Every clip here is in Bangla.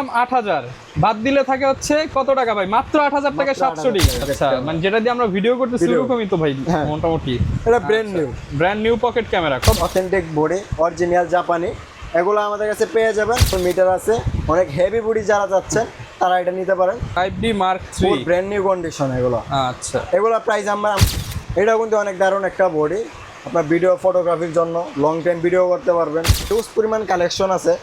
দাম ৮০০০, বাদ দিলে থাকে হচ্ছে কত টাকা ভাই? মাত্র ৮০০০ টাকা 700 টাকা। আচ্ছা, মানে যেটা দিয়ে আমরা ভিডিও করতেছি ওরকমই তো ভাই মোটামুটি। এটা ব্র্যান্ড নিউ পকেট ক্যামেরা, কত? অথেন্টিক বডি, অরিজিনাল জাপানি। এগুলো আমাদের কাছে পেয়ে যাবেন। মিটার আছে, অনেক হেভি বডি যারা যাচ্ছেন তারা এটা নিতে পারেন। 5D Mark III, brand new condition এগুলো। আচ্ছা, এগুলো প্রাইস আমরা, এটা কিন্তু অনেক দারুণ একটা বডি, আপনার ভিডিও ফটোগ্রাফির জন্য লং টাইম ভিডিও করতে পারবেন। হিউজ পরিমাণ কালেকশন আছে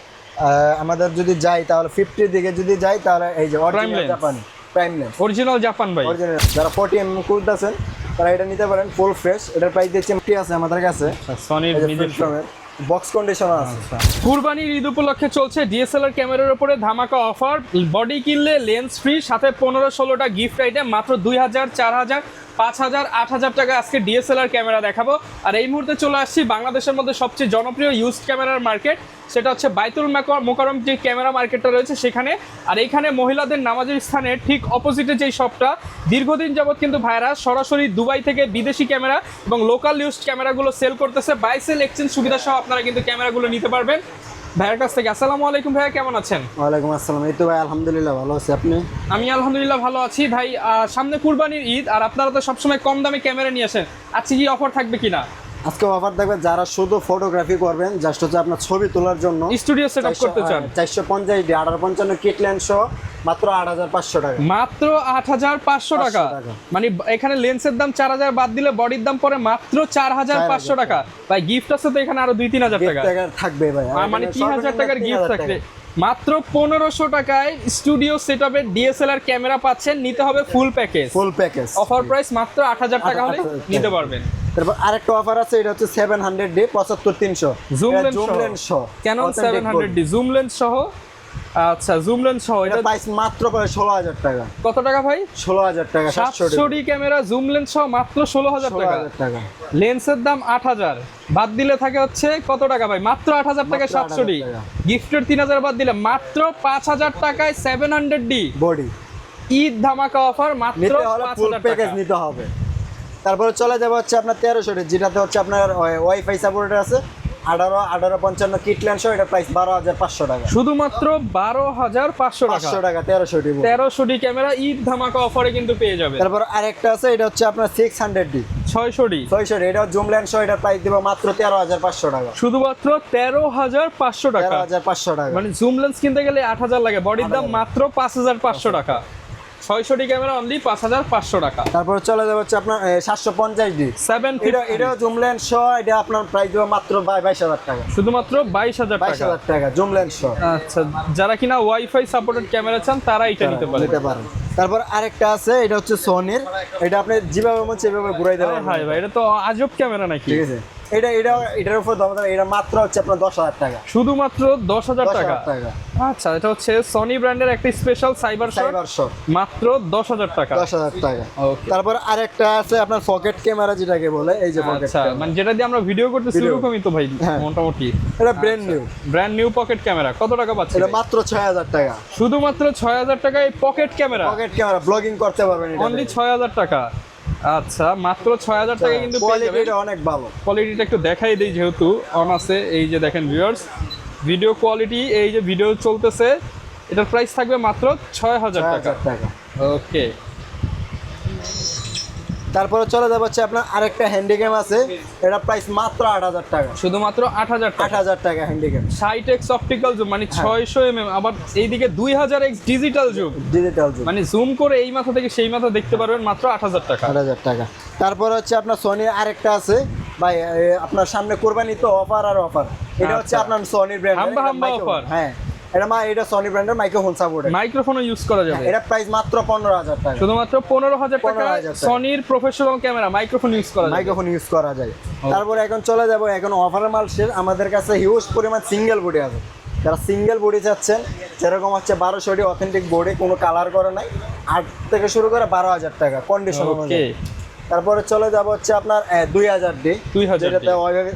আমাদের। যদি যাই তাহলে 50 দিকে যদি যাই তাহলে এই যে অরিজিনাল জাপানি প্রাইম লেন্স, অরিজিনাল জাপান ভাই, অরিজিনাল। যারা 40mm খুঁজতেছেন তারা এটা নিতে পারেন, ফুল ফ্রেশ। এটার প্রাইস দিচ্ছি আছে আমাদের কাছে সনির নিজস্ব বক্স কন্ডিশন আছে। কুরবানির ঈদ উপলক্ষে চলছে ডিএসএলআর ক্যামেরার উপরে ধামাকা অফার। বডি কিনলে লেন্স ফ্রি, সাথে 15-16টা গিফট আইটেম, মাত্র 2000, 4000, 5000, 8000 টাকা আজকে ডিএসএলআর ক্যামেরা দেখাবো। আর এই মুহূর্তে চলে আসছি বাংলাদেশের মধ্যে সবচেয়ে জনপ্রিয় ইউজড ক্যামেরার মার্কেট, সেটা হচ্ছে বাইতুল মোকাররম যে ক্যামেরা মার্কেটটা রয়েছে সেখানে। আর এইখানে মহিলাদের নামাজের স্থানের ঠিক অপোজিটে যেই শপটা, দীর্ঘদিন যাবত কিন্তু ভাইরা সরাসরি দুবাই থেকে বিদেশি ক্যামেরা এবং লোকাল ইউজড ক্যামেরাগুলো সেল করতেছে। বাই সেল এক্সচেঞ্জ সুবিধা সহ আপনারা কিন্তু ক্যামেরাগুলো নিতে পারবেন ভাইয়ের কাছ থেকে। আসসালামু আলাইকুম ভাইয়া, কেমন আছেন? ওয়ালাইকুম আসসালাম। এই তো ভাই আলহামদুলিল্লাহ ভালো আছি, আপনি? আমি আলহামদুলিল্লাহ ভালো আছি ভাই। সামনে কুরবানির ঈদ, আর আপনারা তো সবসময় কম দামে ক্যামেরা নিয়ে আসেন, আজকে কি অফার থাকবে কিনা? আজকে অফার থাকবে যারা শুধু ফটোগ্রাফি করবেন, জাস্ট হচ্ছে আপনার ছবি তোলার জন্য স্টুডিও সেটআপ করতে চান, 450 1855 কিট লেন্স সহ মাত্র 8500 টাকা। মাত্র 8500 টাকা। মানে এখানে লেন্সের দাম 4000 বাদ দিলে বডির দাম পড়ে মাত্র 4500 টাকা। ভাই গিফট আছে তো এখানে আরো 2-3000 টাকা থাকবে ভাই, মানে 3000 টাকার গিফট থাকবে। মাত্র 1500 টাকায় স্টুডিও সেটআপের ডিএসএলআর ক্যামেরা পাচ্ছেন, নিতে হবে ফুল প্যাকেজ। অফার প্রাইস মাত্র 8000 টাকা হলে নিতে পারবেন। তারপর আরেকটা অফার আছে, এটা হচ্ছে 700D 75300 জুম লেন্স সহ। কেন 700D জুম লেন্স সহ? আচ্ছা, জুম লেন্স সহ এটা প্রাইস মাত্র 16000 টাকা। কত টাকা ভাই? 16000 টাকা। 700D ক্যামেরা জুম লেন্স সহ মাত্র 16000 টাকা। লেন্সের দাম 8000, বাদ দিলে থাকে হচ্ছে কত টাকা ভাই? মাত্র 8000 টাকায় 700D। গিফটের 3000 বাদ দিলে মাত্র 5000 টাকায় 700D বডি। ঈদ ধামাকা অফার, মাত্র 5000 প্যাকেজ নিতে হবে। তারপরে চলে যাবে হচ্ছে আপনার 1300D, যেটাতে হচ্ছে আপনার ওয়াইফাই সাপোর্টেড আছে, 1855 কিট লেন্স সহ। এটা প্রাইস 12500 টাকা, শুধুমাত্র 12500 টাকা। 1300D ক্যামেরা ঈদ ধামাকা অফারে কিন্তু পেয়ে যাবে। তারপর আরেকটা আছে, এটা হচ্ছে আপনার 600D 600D। এটা জুম লেন্স সহ। এটা প্রাইস দিব মাত্র 13500 টাকা, শুধুমাত্র 13500 টাকা। 13500 টাকা। মানে জুম লেন্স কিনতে গেলে 8000 লাগে, বডির দাম মাত্র 5500 টাকা। 600D ক্যামেরা অনলি 5500 টাকা। তারপর চলে যাবে হচ্ছে আপনার 750D 750। এটা জুম লেন্স সহ। এটা আপনার প্রাইস দিব মাত্র 22000 টাকা, শুধুমাত্র 22000 টাকা জুম লেন্স সহ। আচ্ছা, যারা কিনা ওয়াইফাই সাপোর্টেড ক্যামেরা চান তারা এটা নিতে পারেন। তারপর আরেকটা আছে, এটা হচ্ছে সোনির। এটা আপনি যেভাবে মন সেভাবে ঘুরাই দেবেন। ভাই এটা তো আজব ক্যামেরা নাকি? ঠিক আছে, এটার উপর দাম, এটা মাত্র হচ্ছে আপনার 10000 টাকা, শুধুমাত্র 10000 টাকা। আচ্ছা, এটা হচ্ছে সনি ব্র্যান্ডের একটা স্পেশাল সাইবার শট, মাত্র 10000 টাকা। 10000 টাকা। তারপর আরেকটা আছে আপনার পকেট ক্যামেরা, যেটাকে বলে এই যে পকেট, মানে যেটা দিয়ে আমরা ভিডিও করতেছি ওরকমই তো ভাই মোটামুটি। এটা ব্র্যান্ড নিউ পকেট ক্যামেরা, কত টাকা পাচ্ছেন? এটা মাত্র 6000 টাকা, শুধুমাত্র 6000 টাকায় পকেট ক্যামেরা ব্লগিং করতে পারবেন অনলি 6000 টাকা। আচ্ছা, মাত্র 6000 টাকা কিন্তু কোয়ালিটিটা অনেক ভালো। কোয়ালিটিটা একটু দেখাই দেই যেহেতু অন আছে। এই যে দেখেন ভিউয়ার্স, ভিডিও কোয়ালিটি, এই যে ভিডিও চলতেছে, এটার প্রাইস থাকবে মাত্র 6000 টাকা। ওকে, তারপরে চলে যাবে হচ্ছে আপনার আরেকটা হ্যান্ডিক্যাম আছে, এটা প্রাইস মাত্র 8000 টাকা, শুধুমাত্র 8000 টাকা হ্যান্ডিক্যাম। 60x অপটিক্যাল জুম, মানে 600mm, আবার এইদিকে 2000x ডিজিটাল জুম, মানে জুম করে এই মাথা থেকে সেই মাথা দেখতে পারবেন মাত্র 8000 টাকা। তারপর হচ্ছে আপনার সোনির আরেকটা আছে ভাই, আপনার সামনে কুরবানি তো অফার আর অফার। এটা হচ্ছে আপনার সোনির ব্র্যান্ড অফার। হ্যাঁ, এটা সনি ব্র্যান্ডের মাইক্রোফোন সাপোর্টেড, মাইক্রোফোনও ইউজ করা যাবে। এটা প্রাইস মাত্র 15000 টাকা, শুধুমাত্র 15000 টাকা। সনির প্রফেশনাল ক্যামেরা, মাইক্রোফোন ইউজ করা যায়। তারপরে এখন চলে যাব, এখন অফারের মাল শেষ। আমাদের কাছে হিউজ পরিমাণ সিঙ্গেল বডি আছে, যারা সিঙ্গেল বডি চাচ্ছেন, যেরকম হচ্ছে 1200D অথেন্টিক বডি, কোনো কালার করে নাই, 8 থেকে শুরু করে 12000 টাকা কন্ডিশন অনুযায়ী। তারপরে চলে যাব হচ্ছে আপনার 2000D, যেটাতে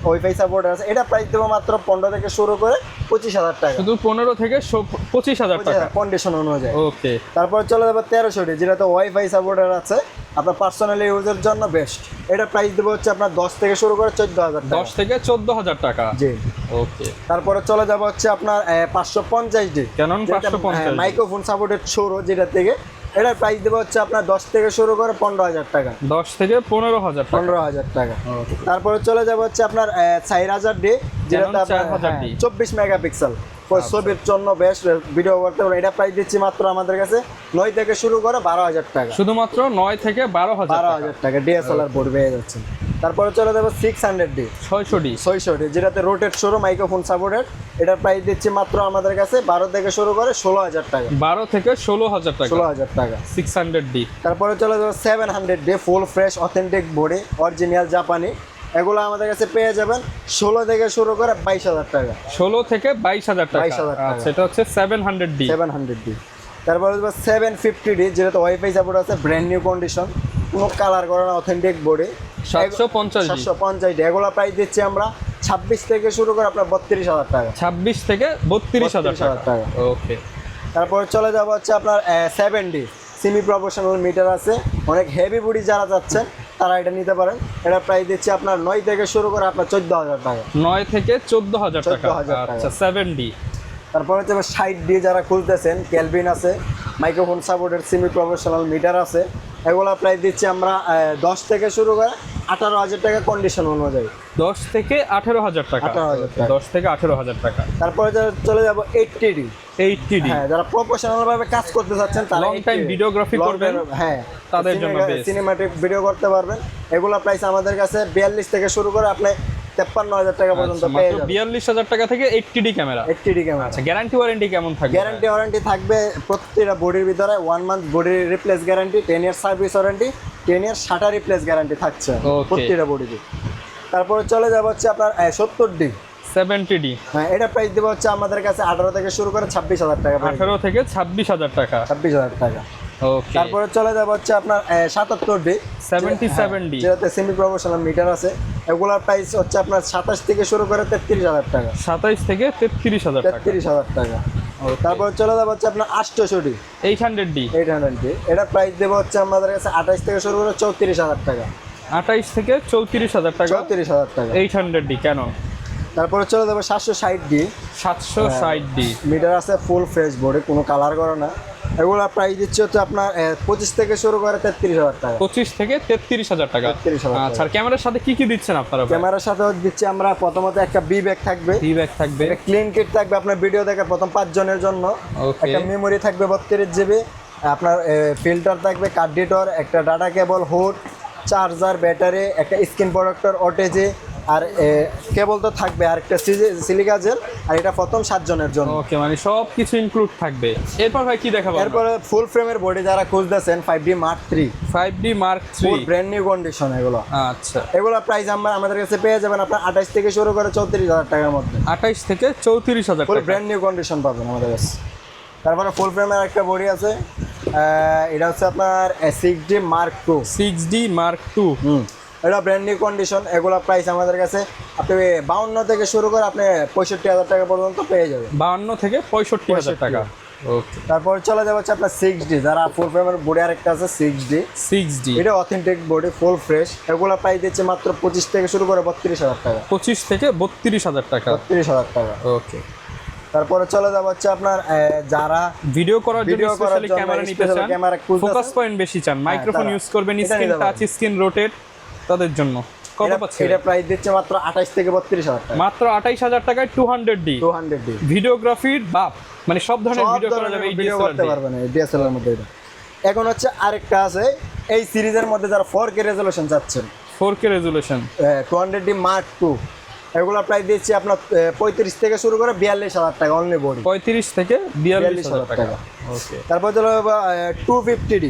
ওয়াইফাই সাপোর্ট আছে। এটা প্রাইস দেবো মাত্র 15 থেকে শুরু করে 25000 টাকা, শুধু 15 থেকে 25000 টাকা কন্ডিশন অনুযায়ী। ওকে। তারপর চলে যাবে 1300D, যেটাতে ওয়াইফাই সাপোর্টার আছে, আপনার পার্সোনাল ইউজের জন্য বেস্ট। এটা প্রাইস দেবো হচ্ছে আপনার 10 থেকে শুরু করে 14,000 টাকা। 10 থেকে 14,000 টাকা। জি ওকে। তারপরে চলে যাব হচ্ছে আপনার 550D Canon 550D microphone supported সৌর, যেটা থেকে এটার প্রাইস দেবো হচ্ছে আপনার 10 থেকে শুরু করে 15,000 টাকা। 10 থেকে 15,000 টাকা। 15,000 টাকা। তারপরে চলে যাব হচ্ছে আপনার 4000D, যেটাতে আপনার 4000D 24 মেগাপিক্সেল ছবির জন্য বেস্ট ভিডিও করতে পারবেন। এটা প্রাইস দিচ্ছি মাত্র আমাদের কাছে 9 থেকে শুরু করে 12,000 টাকা। শুধুমাত্র 9 থেকে 12,000 টাকা ডিএসএলআর বোর্ড পেয়ে যাচ্ছেন। তারপরে চলে যাবো 600D 600D, যেটাতে রোটেট সৌর মাইক্রোফোন সাপোর্টেড। এটার প্রাইস দিচ্ছি মাত্র আমাদের কাছে 12 থেকে শুরু করে 16,000 টাকা। 12 থেকে 16,000 টাকা। 16,000 টাকা 600D। তারপরে চলে যাবো 700D full fresh authentic body original জাপানি। এগুলো আমাদের কাছে পেয়ে যাবেন 16 থেকে শুরু করে 22,000 টাকা। 16 থেকে 22,000 টাকা। 22,000 টাকা। আচ্ছা, এটা হচ্ছে 700D। 700D। তারপরে 750D, যেটা ওয়াইফাই সাপোর্ট আছে, ব্র্যান্ড নিউ কন্ডিশন, কোনো কালার করে না, অথেন্টিক বডি। 750D এগুলো প্রাইস দিচ্ছি আমরা 26 থেকে শুরু করে আপনার 32,000 টাকা। 26 থেকে 32,000 টাকা। ওকে। তারপরে চলে যাব হচ্ছে আপনার 7D সেমি প্রফেশনাল মিটার আছে, অনেক হেভি বডি যারা যাচ্ছেন তারা এটা নিতে পারেন। এটা প্রাইস দিচ্ছি আপনার 9 থেকে শুরু করে আপনার 14,000 টাকা। 9 থেকে 14,000 টাকা। 14,000 টাকা। আচ্ছা, 7D। তারপরে হচ্ছে 60D যারা খুলতেছেন, ক্যালভিন আছে, মাইক্রোফোন সাপোর্টের সেমি প্রফেশনাল মিটার আছে। এগুলো প্রাইস দিচ্ছি আমরা 10 থেকে শুরু করে 18,000 টাকা কন্ডিশন অনুযায়ী। 10 থেকে 18,000 টাকা। 18,000 টাকা। 10 থেকে 18,000 টাকা। তারপরে চলে যাব 80D। 80D। হ্যাঁ, যারা প্রফেশনাল ভাবে কাজ করতে চাচ্ছেন, তারা লং টাইম ভিডিওগ্রাফি করবেন, হ্যাঁ, তাদের জন্য বেস্ট। সিনেমাটিক ভিডিও করতে পারবেন। এগুলো প্রাইস আমাদের কাছে 42 থেকে শুরু করে আপনি 53,000 টাকা পর্যন্ত পেয়ে যাবেন। 42,000 টাকা থেকে 80D ক্যামেরা। 80D camera. আচ্ছা, গ্যারান্টি ওয়ারেন্টি কেমন থাকবে? গ্যারান্টি ওয়ারেন্টি থাকবে প্রত্যেকটা বডির ভিতরে 1 month body replace guarantee, 10 year service warranty, 10 ইয়ার শাটার রিপ্লেস গ্যারান্টি থাকছে প্রত্যেকটা বডিতে। তারপরে চলে যাব হচ্ছে আপনার 70D 70D। হ্যাঁ, এটা প্রাইস দেবো হচ্ছে আমাদের কাছে 18 থেকে শুরু করে 26,000 টাকা। 18 থেকে 26,000 টাকা। 26,000 টাকা। ওকে। তারপরে চলে যাব হচ্ছে আপনার 77D 77D, যেটাতে সেমি প্রফেশনাল মিটার আছে। এগুলোর প্রাইস হচ্ছে আপনার 27 থেকে শুরু করে 33,000 টাকা। 27 থেকে 33,000 টাকা। 33,000 টাকা। তারপর চলে যাব হচ্ছে আপনার 800D 800D। এটা প্রাইস দেবো হচ্ছে আমাদের কাছে 28 থেকে শুরু করে 34,000 টাকা। 28 থেকে 34,000 টাকা। 34,000 টাকা 800D Canon। তারপরে চলে যাবো 760D 760D মিটার আছে, ফুল ফ্রেশ বডি, কোনো কালার করে না। এগুলো প্রাইস দিচ্ছে হচ্ছে আপনার 25 থেকে শুরু করে 33,000 টাকা। 25 থেকে 33,000 টাকা। 33,000 টাকা। আচ্ছা, আর ক্যামেরার সাথে কি কি দিচ্ছেন আপনারা? ক্যামেরার সাথে দিচ্ছি আমরা প্রথমত একটা বি ব্যাগ থাকবে, বি ব্যাগ থাকবে, ক্লিন কিট থাকবে আপনার ভিডিও দেখে প্রথম 5 জনের জন্য। ওকে। একটা মেমোরি থাকবে 32GB, আপনার ফিল্টার থাকবে, কার্ডিটর, একটা data cable, hood, charger, battery, একটা স্ক্রিন প্রোটেক্টর ওটিজি, আর কেবল তো থাকবে, আর একটা সিলিকা জেল, আর এটা প্রথম 7 জনের জন্য। ওকে, মানে সব কিছু ইনক্লুড থাকবে। এরপর ভাই কি দেখাবো? এরপরে ফুল ফ্রেমের বডি যারা খুঁজতেছেন 5D Mark III 5D Mark ফুল III। ব্র্যান্ড নিউ কন্ডিশন এগুলো। আচ্ছা, এগুলো প্রাইস আমাদের কাছে পেয়ে যাবেন আপনার 28 থেকে শুরু করে 34,000 টাকার মধ্যে। 28 থেকে 34,000 ফুল টাকা। ব্র্যান্ড নিউ কন্ডিশন পাবেন আমাদের কাছে। তারপরে ফুল ফ্রেমের একটা বডি আছে, এটা হচ্ছে আপনার 6D Mark II। 6D Mark II। এটা ব্র্যান্ড নিউ কন্ডিশন। এগুলো প্রাইস আমাদের কাছে আপনি 52 থেকে শুরু করে আপনি 65,000 টাকা পর্যন্ত পেয়ে যাবেন। 52 থেকে 65,000 টাকা। ওকে। তারপর চলে যাবে হচ্ছে আপনার 6D, যারা ফুল ফ্রেমের বডি আরেকটা আছে 6D। এটা অথেন্টিক বডি, ফুল ফ্রেশ। এগুলো প্রাইস দিচ্ছে মাত্র 25 থেকে শুরু করে 32,000 টাকা। 25 থেকে 32,000 টাকা। 32,000 টাকা। ওকে। তারপরে চলে যাব হচ্ছে আপনার যারা ভিডিও করার জন্য স্পেশালি ক্যামেরা নিতে চান, ক্যামেরা ফোকাস পয়েন্ট বেশি চান, মাইক্রোফোন ইউজ করবেন, স্ক্রিন টাচ, স্ক্রিন রোটেট, তাদের জন্য কত পাচ্ছেন? এটা প্রাইস দিচ্ছে মাত্র 28 থেকে 32,000 টাকা। মাত্র 28,000 টাকায় 200D। ভিডিওগ্রাফির বাপ, মানে সব ধরনের ভিডিও করা যাবে এই ভিডিও করতে পারবেন এই ডিএসএলআর মধ্যে। এটা এখন হচ্ছে আরেকটা আছে এই সিরিজের মধ্যে, যারা 4K রেজোলিউশন চাচ্ছেন, 4K resolution 200D Mark II। এগুলো প্রাইস দিচ্ছি আপনার 35 থেকে শুরু করে 42,000 টাকা অনলি বডি। 35 থেকে 42,000 টাকা। ওকে। তারপর চলো 250D।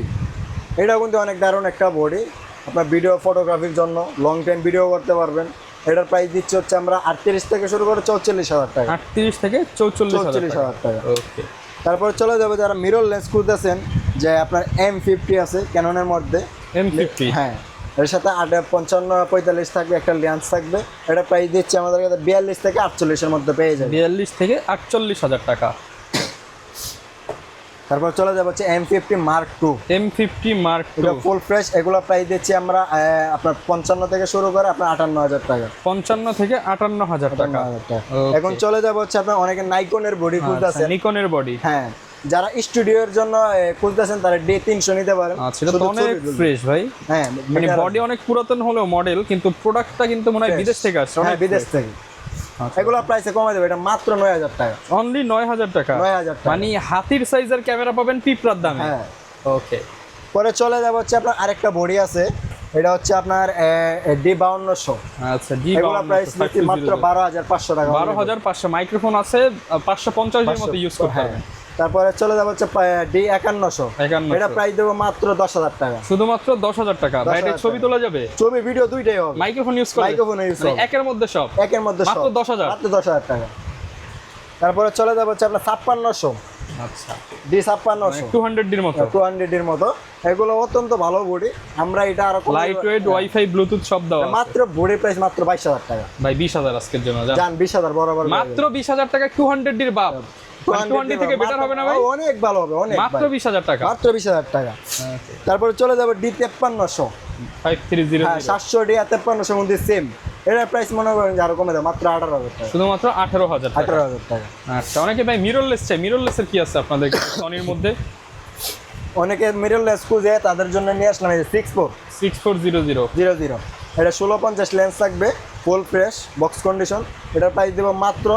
এটা কিন্তু অনেক দারুণ একটা বডি, আপনার ভিডিও ফটোগ্রাফির জন্য লং টাইম ভিডিও করতে পারবেন। এটার প্রাইস দিচ্ছে হচ্ছে আমরা 38 থেকে শুরু করে 44,000 টাকা। 38 থেকে 44,000 টাকা। ওকে। তারপর চলে যাবে যারা মিরর লেন্স খুঁজতেছেন, যে আপনার M50 আছে ক্যাননের মধ্যে, M50। হ্যাঁ, এর সাথে 55-45 থাকবে, একটা লেন্স থাকবে। এটা প্রাইস দিচ্ছে আমাদের কাছে 42 থেকে 48 এর মধ্যে পেয়ে যাবে। 42 থেকে 48,000 টাকা। তারপর চলে যাবো হচ্ছে M50 Mark II। M50 Mark এটা II ফুল ফ্রেশ, এগুলো প্রাইস দিচ্ছি আমরা আপনার 55 থেকে শুরু করে আপনার 58,000 টাকা। 55 থেকে 58,000 টাকা। 58,000 টাকা। Okay. এখন চলে যাবো হচ্ছে আপনার অনেকে নাইকনের বডি খুঁজতেছেন। নিকনের বডি। হ্যাঁ, যারা স্টুডিওর জন্য খুঁজতেছেন তারা D300 নিতে পারেন। আচ্ছা, এটা তো অনেক ফ্রেশ ভাই। হ্যাঁ, মানে বডি অনেক পুরাতন হলেও মডেল, কিন্তু প্রোডাক্টটা কিন্তু মনে হয় বিদেশ থেকে আসছে। হ্যাঁ, বিদেশ থেকে। এগুলো প্রাইসে কমে দেবে, এটা মাত্র 9,000 টাকা। অনলি 9,000 টাকা। 9,000 টাকা। মানে হাতির সাইজের ক্যামেরা পাবেন পিঁপড়ার দামে। হ্যাঁ। ওকে। পরে চলে যাবো হচ্ছে আপনার আরেকটা বডি আছে, এটা হচ্ছে আপনার D5200। আচ্ছা, এগুলো প্রাইস দিচ্ছি মাত্র 12,500 টাকা। 12,500। মাইক্রোফোন আছে 550 এর মতো ইউজ করতে হবে। তারপরে চলে যাবো হচ্ছে D5100। 5100 এটা প্রাইস দেবো মাত্র 10,000 টাকা। শুধুমাত্র 10,000 টাকা। ভাই, এটা ছবি তোলা যাবে? ছবি ভিডিও দুইটাই হবে। মাইক্রোফোন ইউজ করে? মাইক্রোফোন ইউজ মানে হবে। একের মধ্যে সব? একের মধ্যে সব। মাত্র 10,000? মাত্র 10,000 টাকা। তারপরে চলে যাবো হচ্ছে আপনার 5600। আচ্ছা, D5600। 200 এর মতো। 200 এর মতো। এগুলো অত্যন্ত ভালো বডি। আমরা এটা আরো লাইট ওয়েট, ওয়াইফাই, ব্লুটুথ সব দেওয়া আছে। মাত্র বডি প্রাইস মাত্র 22,000 টাকা। ভাই 20,000 আজকের জন্য জান 20,000 বরাবর। মাত্র 20,000 টাকা 200 এর বাপ। 200 থেকে বেটার হবে না ভাই? অনেক ভালো হবে, অনেক। মাত্র 20,000 টাকা। মাত্র 20,000 টাকা। তারপরে চলে যাবো D5300। 5300। হ্যাঁ, 700 D আর 5300 মধ্যে সেম। এটার প্রাইস মনে করেন যে আরো কমে দেয়, মাত্র 18,000 টাকা। শুধুমাত্র 18,000 টাকা। 18,000 টাকা। আচ্ছা, অনেকে ভাই মিররলেস চাই। মিররলেসের কি আছে আপনাদের সনির মধ্যে? অনেকে মিররলেস খুঁজে, তাদের জন্য নিয়ে আসলাম এই 6400। এটা 1650 লেন্স থাকবে, ফুল ফ্রেশ, বক্স কন্ডিশন। এটার প্রাইস দেবো মাত্র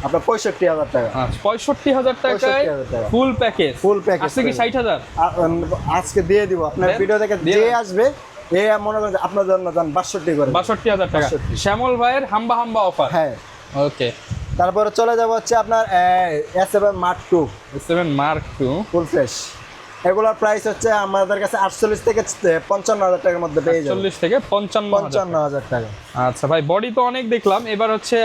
আপনার 65,000 টাকা। আচ্ছা, 65,000 টাকায় 65,000 টাকা। Full package. Full package. আজকে কি 60,000? আজকে দিয়ে দিব। আপনার দেন, ভিডিও থেকে দিয়ে যে দেন। আসবে এ মনে করেন যে আপনার জন্য যান 62 করে। 62,000 টাকা। 62,000 শ্যামল ভাইয়ের হাম্বা অফার। হ্যাঁ। ওকে। তারপরে চলে যাব হচ্ছে আপনার S7 Mark II। S7 Mark II full fresh. এগুলোর প্রাইস হচ্ছে আমাদের কাছে 48 থেকে 55,000 টাকার মধ্যে পেয়ে যাবেন। 40 থেকে 55,000। 55,000 টাকা। আচ্ছা ভাই, বডি তো অনেক দেখলাম। এবার হচ্ছে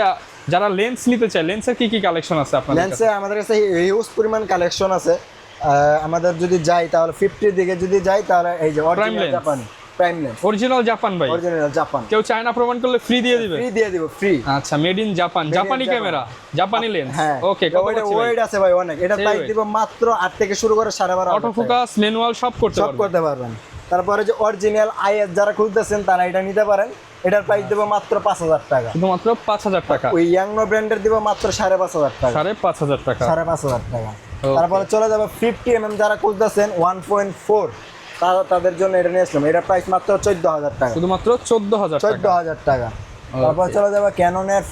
যারা লেন্স নিতে চায়, লেন্সের কি কালেকশন আছে আপনাদের কাছে? লেন্সে আমাদের কাছে হিউজ পরিমাণ কালেকশন আছে। আমাদের যদি যাই তাহলে 50 দিকে যদি যাই তাহলে এই যে অরিজিনাল lens। জাপানি প্রাইম লেন্স। অরিজিনাল জাপান ভাই? Original Japan. কেউ চায়না প্রমাণ করলে ফ্রি দিয়ে দিবে? ফ্রি দিয়ে দিব, ফ্রি। আচ্ছা, মেড ইন জাপান, জাপানি ক্যামেরা, জাপানি লেন্স। হ্যাঁ। ওকে, কত ওইটা পাচ্ছি ভাই? ওয়েট আছে ভাই অনেক। এটা সেই প্রাইস weight। দিব মাত্র 8 থেকে শুরু করে 12,500 অটো ফোকাস, ম্যানুয়াল সব করতে সব পারবেন। করতে পারবেন। তারপরে যে অরিজিনাল আইএস যারা খুঁজতেছেন তারা এটা নিতে পারেন। এটার প্রাইস দেব মাত্র 5,000 টাকা। শুধুমাত্র 5,000 টাকা। ওই ইয়াংনো ব্র্যান্ডের দিব মাত্র 5,500 টাকা। 5,500 টাকা। 5,500 টাকা। Okay. তারপরে চলে যাবে 50mm যারা খুঁজতেছেন 1.4, তাদের জন্য এটা নিয়ে আসলাম। এটা প্রাইস মাত্র 14,000 টাকা। শুধুমাত্র 14,000 টাকা। 14,000 টাকা। তারপর চলে যাবে ক্যাননের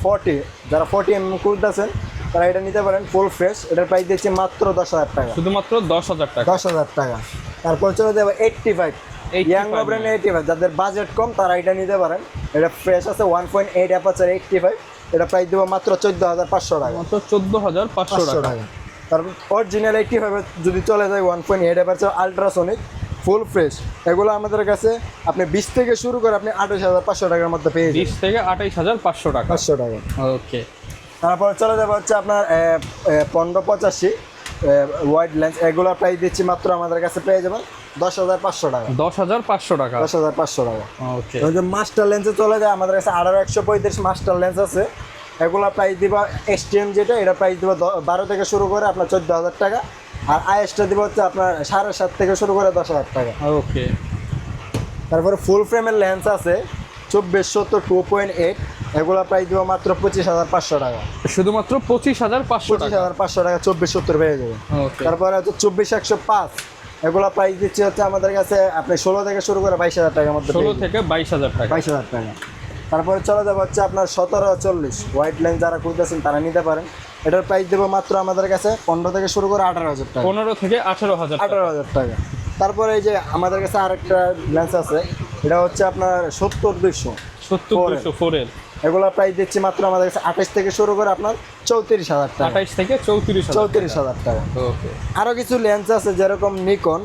40, যারা 40mm খুঁজতেছেন তারা এটা নিতে পারেন, ফুল ফ্রেশ। এটার প্রাইস দিচ্ছি মাত্র 10,000 টাকা। শুধুমাত্র 10,000 টাকা। 10,000 টাকা। তারপর চলে যাবে 85, ইয়াংনো ব্র্যান্ডের 85, যাদের বাজেট কম তারা এটা নিতে পারেন। এটা ফ্রেশ আছে 1.8 অ্যাপারচার 85। এটা প্রাইস দেবো মাত্র 14,500 টাকা। মাত্র 14,500 টাকা। তারপর অরিজিনাল 85 যদি চলে যায় 1.8 অ্যাপারচার আলট্রাসোনিক, ফুল ফ্রেশ। এগুলো আমাদের কাছে আপনি 20 থেকে শুরু করে আপনি 28,500 টাকার মধ্যে পেয়ে যাবেন। 20 থেকে 28,500 টাকা। 500 টাকা। ওকে। তারপর চলে যাবে হচ্ছে আপনার 1585 ওয়াইড লেন্স। এগুলো প্রাইস দিচ্ছি মাত্র আমাদের কাছে পেয়ে যাবেন 10,500 টাকা। 10,500 টাকা। 10,500 টাকা। ওকে। মাস্টার লেন্সে চলে যায় আমাদের কাছে 18135 মাস্টার লেন্স আছে। এগুলো প্রাইস দিবা STM যেটা, এটা প্রাইস দিব 12 থেকে শুরু করে আপনার 14,000 টাকা। আর আইএসটা দিব হচ্ছে আপনার 7.5 থেকে শুরু করে 10,000 টাকা। ওকে। তারপরে ফুল ফ্রেমের লেন্স আছে 2470 2.8, এগুলো প্রাইস দিব মাত্র 25,500 টাকা। শুধুমাত্র 25,500 টাকা। 25,500 টাকা 2470 পেয়ে যাবে। ওকে। তারপরে হচ্ছে 24-105, এগুলো প্রাইস দিচ্ছি হচ্ছে আমাদের কাছে আপনি 16 থেকে শুরু করে 22,000 টাকার মধ্যে। 16 থেকে 22,000 টাকা। 22,000 টাকা। তারপরে চলে যাবে হচ্ছে আপনার 1740 হোয়াইট লেন্স যারা খুঁজতেছেন তারা নিতে পারেন। এটার প্রাইস দেবো মাত্র আমাদের কাছে 15 থেকে শুরু করে 18,000 টাকা। 15 থেকে 18,000 টাকা। 18,000 টাকা। তারপরে এই যে আমাদের কাছে আরেকটা লেন্স আছে, এটা হচ্ছে আপনার 70-200 70-200 4L। এগুলো প্রাইস দিচ্ছি মাত্র আমাদের কাছে 28 থেকে শুরু করে আপনার 34,000 টাকা। 28 থেকে 34,000। 34,000 টাকা। ওকে। আরও কিছু লেন্স আছে যেরকম নিকন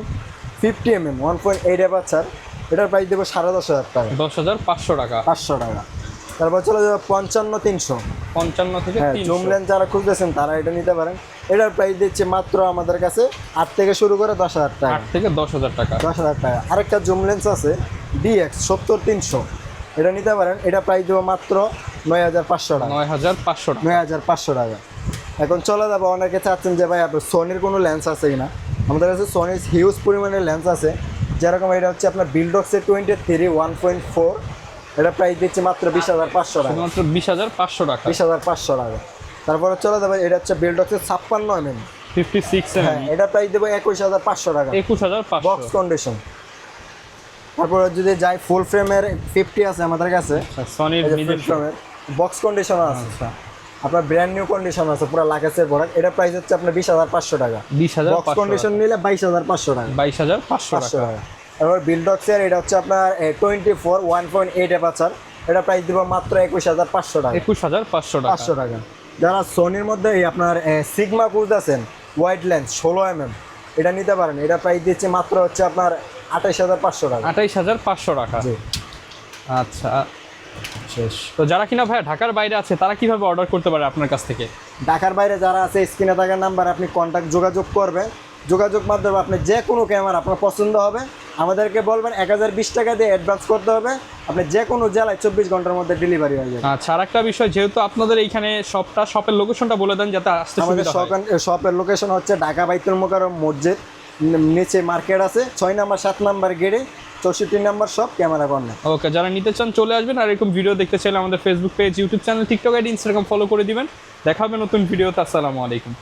50mm 1.8 অ্যাপারচার, এটার প্রাইস দেবো 10,500 টাকা। 10,500 টাকা। 500 টাকা। তারপর চলে যাবে 55-300। 55 থেকে হ্যাঁ, 300। জুম লেন্স যারা খুঁজতেছেন তারা এটা নিতে পারেন। এটার প্রাইস দিচ্ছে মাত্র আমাদের কাছে 8 থেকে শুরু করে 10,000 টাকা। 8 থেকে 10,000 টাকা। 10,000 টাকা। আরেকটা জুম লেন্স আছে DX 70-300, এটা নিতে পারেন। এটা প্রাইস দেবো মাত্র 9,500 টাকা। 9,500 টাকা। 9,500 টাকা। এখন চলে যাবো, অনেকে চাচ্ছেন যে ভাই আপনার সোনির কোনো লেন্স আছে কিনা। আমাদের কাছে সোনির হিউজ পরিমাণের লেন্স আছে, যেরকম এটা হচ্ছে আপনার বিল্ডক্সের 23 1.4, এটা প্রাইস দিচ্ছে মাত্র 20,500 টাকা, মাত্র 20,500 টাকা। 20,500 টাকা। তারপরে চলে যাবে, এটা হচ্ছে বিল্ডক্সের 56 mm, 56 হ্যাঁ, এটা প্রাইস দেবো 21,500 টাকা, 21,500 বক্স কন্ডিশন। তারপরে যদি যাই ফুল ফ্রেমের 50 আছে আমাদের কাছে, সনির নিজের ফ্রেমের বক্স কন্ডিশন আছে, আচ্ছা আপনার ব্র্যান্ড নিউ কন্ডিশন আছে, পুরো লাকেসের প্রোডাক্ট। এটা প্রাইস হচ্ছে আপনার 20,500 টাকা, 20,500 বক্স কন্ডিশন নিলে 22,500 টাকা, 22,500 500 টাকা। টাকা। এবার বিল্ডক্সের এটা হচ্ছে আপনার 24 1.8 অ্যাপারচার, এটা প্রাইস দিব মাত্র 21,500 টাকা, 21,500 টাকা। 500 টাকা। যারা সোনির মধ্যে এই আপনার সিগমা ক্রুজ আছেন ওয়াইড লেন্স 16 mm, এটা নিতে পারেন, এটা প্রাইস দিচ্ছে মাত্র হচ্ছে আপনার 28,500 টাকা। 28,500 টাকা। জি। আচ্ছা শেষ। তো যারা কিনা ভাই ঢাকার বাইরে আছে তারা কিভাবে অর্ডার করতে পারে আপনার কাছ থেকে? ঢাকার বাইরে যারা আছে স্ক্রিনে থাকার নাম্বার আপনি কন্ট্যাক্ট যোগাযোগ করবেন, যোগাযোগ মাধ্যমে আপনি যে কোনো ক্যামেরা আপনার পছন্দ হবে আমাদেরকে বলবেন, 1020 টাকা দিয়ে অ্যাডভান্স করতে হবে, আপনি যে কোনো জেলায় 24 ঘন্টার মধ্যে ডেলিভারি হয়ে যাবে। আচ্ছা, আরেকটা বিষয়, যেহেতু আপনাদের এইখানে শপের লোকেশনটা বলে দেন যাতে আসতে আমাদের সুবিধা হয়। শপের লোকেশন হচ্ছে ঢাকা বাইতুল মোকাররম মসজিদ নিচে মার্কেট আছে, 6 নম্বর 7 নম্বর গেটে, 64 নম্বর শপ, ক্যামেরা কর্নার। ওকে, যারা নিতে চান চলে আসবেন। আর এরকম ভিডিও দেখতে চাইলে আমাদের Facebook page, YouTube channel, TikTok ID, Instagram follow করে দিবেন। দেখা হবে নতুন ভিডিওতে। আসসালামু আলাইকুম।